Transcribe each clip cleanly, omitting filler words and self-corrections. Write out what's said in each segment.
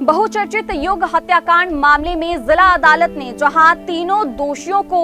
बहुचर्चित युग हत्याकांड मामले में जिला अदालत ने जहां तीनों दोषियों को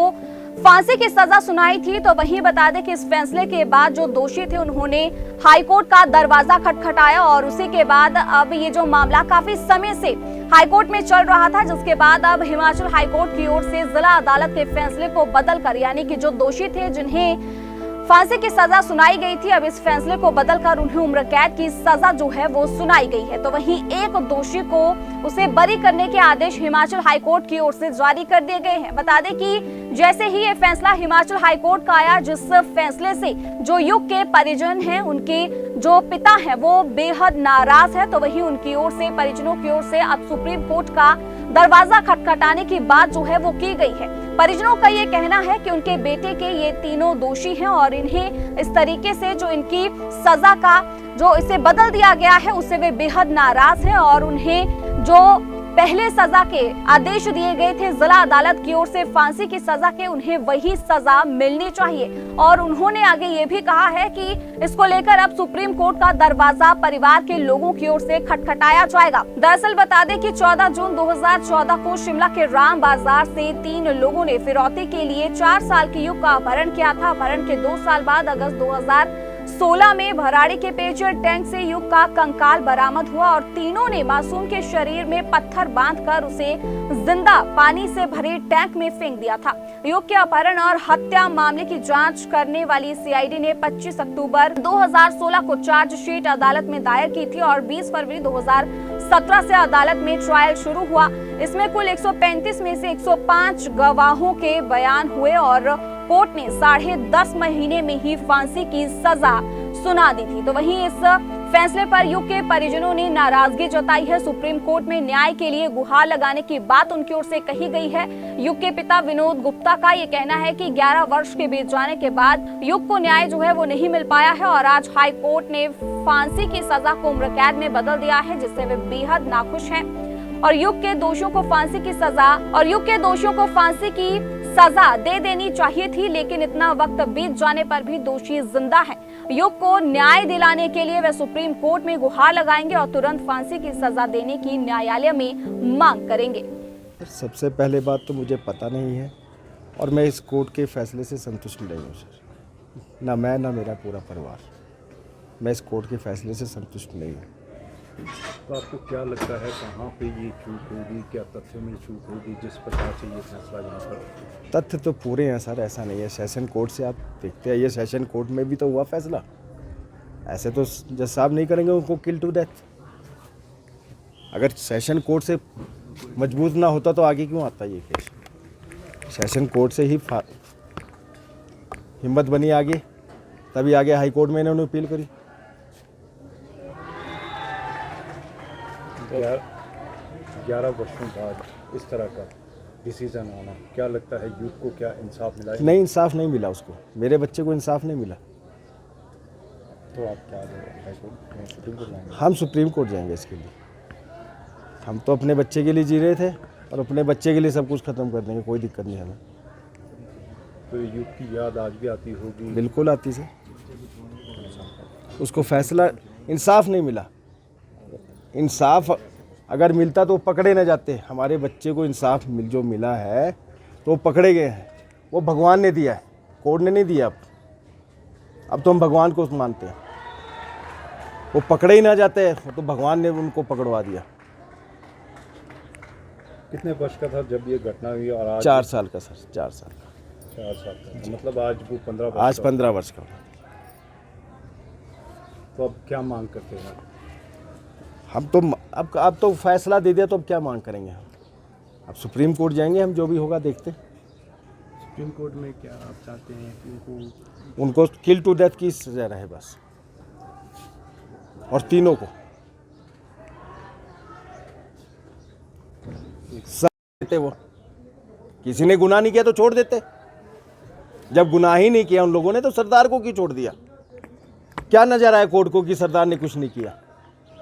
फांसी की सजा सुनाई थी, तो वहीं बता दें कि इस फैसले के बाद जो दोषी थे उन्होंने हाईकोर्ट का दरवाजा खटखटाया और उसी के बाद अब ये जो मामला काफी समय से हाईकोर्ट में चल रहा था, जिसके बाद अब हिमाचल हाईकोर्ट की ओर से जिला अदालत के फैसले को बदलकर, यानी कि जो दोषी थे जिन्हें फांसी की सजा सुनाई गई थी, अब इस फैसले को बदलकर उन्हें उम्र कैद की सजा जो है वो सुनाई गई है। तो वहीं एक दोषी को उसे बरी करने के आदेश हिमाचल हाईकोर्ट की ओर से जारी कर दिए गए हैं। बता दें कि जैसे ही ये फैसला हिमाचल हाईकोर्ट का आया, जिस फैसले से जो युग के परिजन हैं, उनके जो पिता हैं वो बेहद नाराज है, तो वहीं उनकी ओर से, परिजनों की ओर से अब सुप्रीम कोर्ट का दरवाजा खटखटाने की बात जो है वो की गई है। परिजनों का ये कहना है कि उनके बेटे के ये तीनों दोषी हैं और इन्हें इस तरीके से जो इनकी सजा का जो इसे बदल दिया गया है उससे वे बेहद नाराज हैं और उन्हें जो पहले सजा के आदेश दिए गए थे जिला अदालत की ओर से फांसी की सजा के, उन्हें वही सजा मिलनी चाहिए। और उन्होंने आगे ये भी कहा है कि इसको लेकर अब सुप्रीम कोर्ट का दरवाजा परिवार के लोगों की ओर से खटखटाया जाएगा। दरअसल बता दें कि 14 जून 2014 को शिमला के राम बाजार से 3 लोगों ने फिरौती के लिए 4 साल के युग का अपहरण किया था। अपहरण के 2 साल बाद अगस्त 2016 में भराड़ी के पेयजल टैंक से युग का कंकाल बरामद हुआ और तीनों ने मासूम के शरीर में पत्थर बांधकर उसे जिंदा पानी से भरे टैंक में फेंक दिया था। युग के अपहरण और हत्या मामले की जांच करने वाली सीआईडी ने 25 अक्टूबर 2016 को चार्जशीट अदालत में दायर की थी और 20 फरवरी 2017 से अदालत में ट्रायल शुरू हुआ। इसमें कुल 135 में से 105 गवाहों के बयान हुए और कोर्ट ने 10.5 महीने में ही फांसी की सजा सुना दी थी। तो वहीं इस फैसले पर युग के परिजनों ने नाराजगी जताई है। सुप्रीम कोर्ट में न्याय के लिए गुहार लगाने की बात उनकी ओर से कही गई है। युग के पिता विनोद गुप्ता का ये कहना है कि 11 वर्ष के बीत जाने के बाद युग को न्याय जो है वो नहीं मिल पाया है और आज हाई कोर्ट ने फांसी की सजा को उम्र कैद में बदल दिया है, जिससे वे बेहद नाखुश हैं। और युग के दोषियों को फांसी की सजा दे देनी चाहिए थी, लेकिन इतना वक्त बीत जाने पर भी दोषी जिंदा है। युग को न्याय दिलाने के लिए वे सुप्रीम कोर्ट में गुहार लगाएंगे और तुरंत फांसी की सजा देने की न्यायालय में मांग करेंगे। सबसे पहले बात तो मुझे पता नहीं है और मैं इस कोर्ट के फैसले से संतुष्ट नहीं हूँ सर। ना मैं, ना मेरा पूरा परिवार, मैं इस कोर्ट के फैसले से संतुष्ट नहीं हूँ। तो आपको क्या लगता है कहाँ पे ये चूक होगी, क्या तथ्य में चूक होगी जिस प्रकार से ये फैसला यहाँ पर? तथ्य तो पूरे हैं सर, ऐसा नहीं है। सेशन कोर्ट से आप देखते हैं, ये सेशन कोर्ट में भी तो हुआ फैसला। ऐसे तो जज साहब नहीं करेंगे उनको किल टू डेथ। अगर सेशन कोर्ट से मजबूत ना होता तो आगे क्यों आता ये केस? सेशन कोर्ट से ही हिम्मत बनी आगे, तभी आगे हाई कोर्ट में इन्होंने अपील करी। 11 वर्षों बाद इस तरह का डिसीजन आना, क्या लगता है युग को क्या इंसाफ मिला? नहीं, इंसाफ नहीं मिला उसको, मेरे बच्चे को इंसाफ नहीं मिला। तो आप क्या सुप्रीम कोर्ट जाएंगे? हम सुप्रीम कोर्ट जाएंगे इसके लिए। हम तो अपने बच्चे के लिए जी रहे थे और अपने बच्चे के लिए सब कुछ खत्म कर देंगे, कोई दिक्कत नहीं हमें। तो युग की याद आज भी आती होगी? बिल्कुल आती से। उसको फैसला, इंसाफ नहीं मिला। इंसाफ अगर मिलता तो पकड़े न जाते। हमारे बच्चे को इंसाफ जो मिला है तो वो पकड़े गए हैं, वो भगवान ने दिया है, कोर्ट ने नहीं दिया। अब तो हम भगवान को मानते हैं। वो पकड़े ही ना जाते तो भगवान ने उनको पकड़वा दिया। कितने वर्ष का था जब ये घटना हुई और आज? 4 साल का सर, 4 साल का। 4 साल का मतलब आज वो 15 वर्ष? आज 15 वर्ष का। तो अब क्या मांग करते हैं? हम तो अब तो फैसला दे दिया तो अब क्या मांग करेंगे हम? अब सुप्रीम कोर्ट जाएंगे, हम जो भी होगा देखते। सुप्रीम कोर्ट में क्या आप चाहते हैं कि उनको किल टू डेथ की सजा रहे बस, और तीनों को देते। वो किसी ने गुनाह नहीं किया तो छोड़ देते। जब गुनाह ही नहीं किया उन लोगों ने तो सरदार को क्यों छोड़ दिया? क्या नजर आया कोर्ट को कि सरदार ने कुछ नहीं किया?